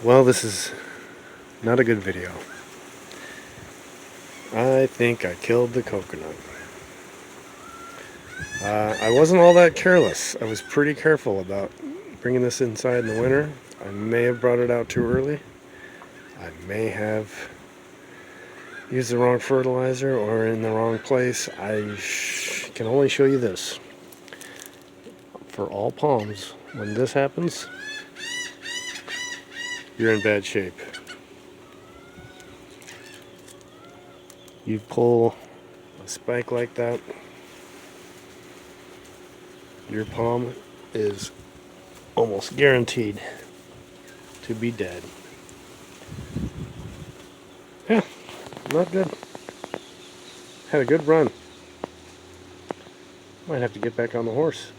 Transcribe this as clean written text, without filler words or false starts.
Well, this is not a good video. I think I killed the coconut. I wasn't all that careless. I was pretty careful about bringing this inside in the winter. I may have brought it out too early. I may have used the wrong fertilizer or in the wrong place. I can only show you this. For all palms, when this happens, you're in bad shape. You pull a spike like that, your palm is almost guaranteed to be dead. Yeah, not good. Had a good run. Might have to get back on the horse.